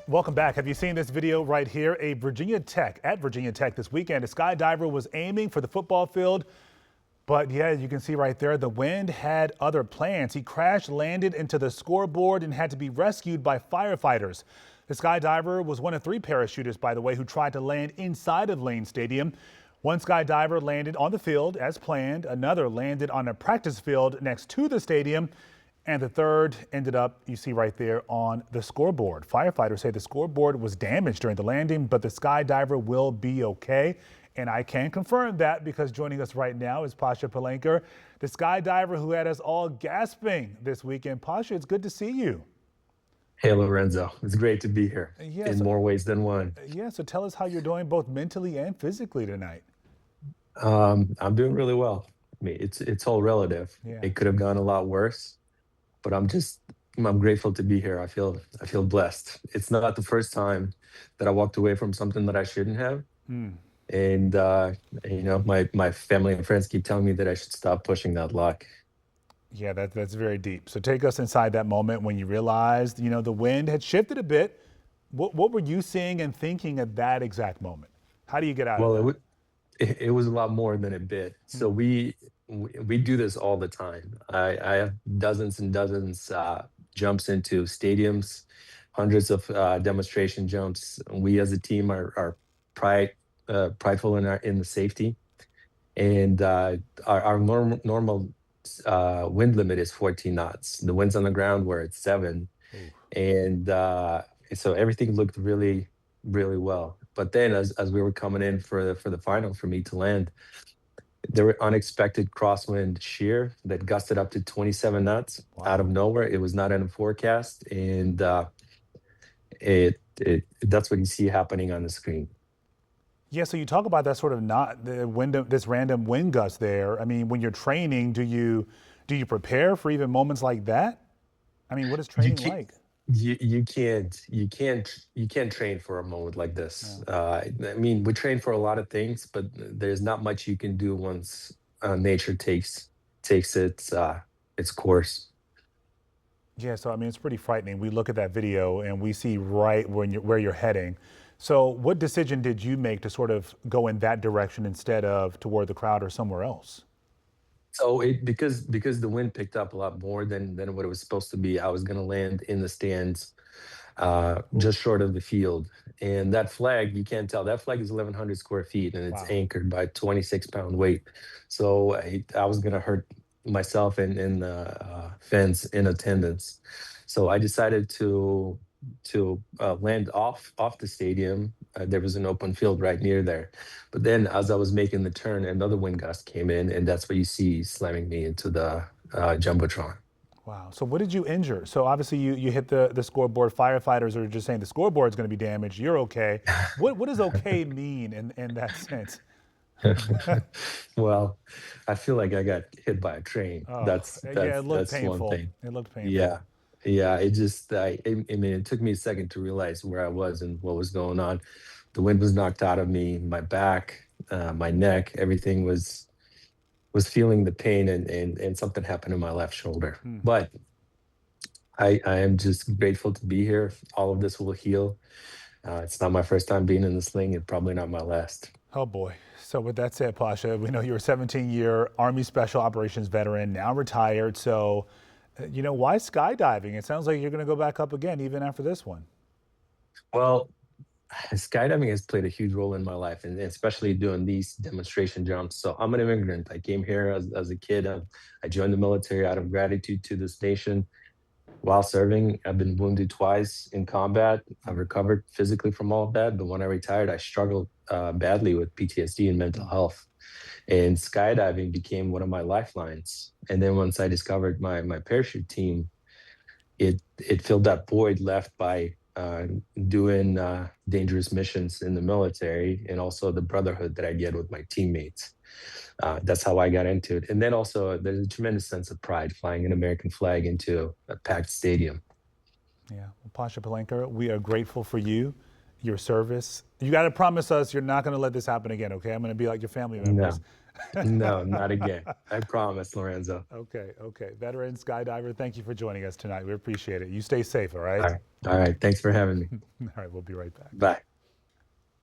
Welcome back. Have you seen this video right here? At Virginia Tech this weekend, a skydiver was aiming for the football field. But yeah, you can see right there, the wind had other plans. He crash landed into the scoreboard and had to be rescued by firefighters. The skydiver was one of 3 parachutists, by the way, who tried to land inside of Lane Stadium. One skydiver landed on the field as planned. Another landed on a practice field next to the stadium. And the third ended up, you see right there, on the scoreboard. Firefighters say the scoreboard was damaged during the landing, but the skydiver will be okay. And I can confirm that because joining us right now is Pasha Palanker, the skydiver who had us all gasping this weekend. Pasha, it's good to see you. Hey, Lorenzo. It's great to be here in more ways than one. So tell us how you're doing both mentally and physically tonight. I'm doing really well. I mean, it's all relative. Yeah. It could have gone a lot worse, but I'm grateful to be here. I feel blessed. It's not the first time that I walked away from something that I shouldn't have. And my family and friends keep telling me that I should stop pushing that luck. Yeah, that's very deep. So take us inside that moment when you realized, the wind had shifted a bit. What were you seeing and thinking at that exact moment? How do you get out of that? Well, it was a lot more than a bit. So we do this all the time. I have dozens and dozens jumps into stadiums, hundreds of demonstration jumps. We as a team are prideful in the safety, and our normal wind limit is 14 knots. The winds on the ground were at 7, and so everything looked really, really well. But then, as we were coming in for the final, for me to land, there were unexpected crosswind shear that gusted up to 27 knots out of nowhere. It was not in a forecast, and that's what you see happening on the screen. Yeah, so you talk about that sort of this random wind gust there. I mean, when you're training, do you prepare for even moments like that? I mean, what is training like? You can't train for a moment like this. I mean, we train for a lot of things, but there's not much you can do once nature takes its course. Yeah, so I mean, it's pretty frightening. We look at that video and we see right where you're heading. So what decision did you make to sort of go in that direction instead of toward the crowd or somewhere else? So because the wind picked up a lot more than what it was supposed to be, I was going to land in the stands, just short of the field. And that flag, you can't tell. That flag is 1,100 square feet, and it's anchored by 26-pound weight. So I was going to hurt myself and the fans in attendance. So I decided to land off the stadium. There was an open field right near there. But then as I was making the turn, another wind gust came in, and that's what you see slamming me into the Jumbotron. Wow. So what did you injure? So obviously you hit the scoreboard. Firefighters are just saying the scoreboard's going to be damaged. You're okay. What does okay mean in that sense? Well, I feel like I got hit by a train. Oh, That's yeah, it looked that's one painful. thing. It looked painful. Yeah. Yeah, I mean, it took me a second to realize where I was and what was going on. The wind was knocked out of me, my back, my neck, everything was feeling the pain, and something happened in my left shoulder. But I am just grateful to be here. All of this will heal. It's not my first time being in the sling, and probably not my last. Oh boy. So with that said, Pasha, we know you're a 17-year Army Special Operations veteran, now retired. So, why skydiving? It sounds like you're going to go back up again, even after this one. Well, skydiving has played a huge role in my life, and especially doing these demonstration jumps. So I'm an immigrant. I came here as a kid. I joined the military out of gratitude to this nation. While serving, I've been wounded twice in combat. I've recovered physically from all of that, but when I retired, I struggled badly with PTSD and mental health. And skydiving became one of my lifelines. And then once I discovered my parachute team, it filled that void left by doing dangerous missions in the military, and also the brotherhood that I get with my teammates. That's how I got into it. And then also there's a tremendous sense of pride flying an American flag into a packed stadium. Yeah. Well, Pasha Palanker, we are grateful for you. your service. You got to promise us you're not going to let this happen again, okay? I'm going to be like your family members. No, no, not again. I promise, Lorenzo. Okay, okay. Veteran skydiver, thank you for joining us tonight. We appreciate it. You stay safe, all right? All right. All right. Thanks for having me. All right, we'll be right back. Bye.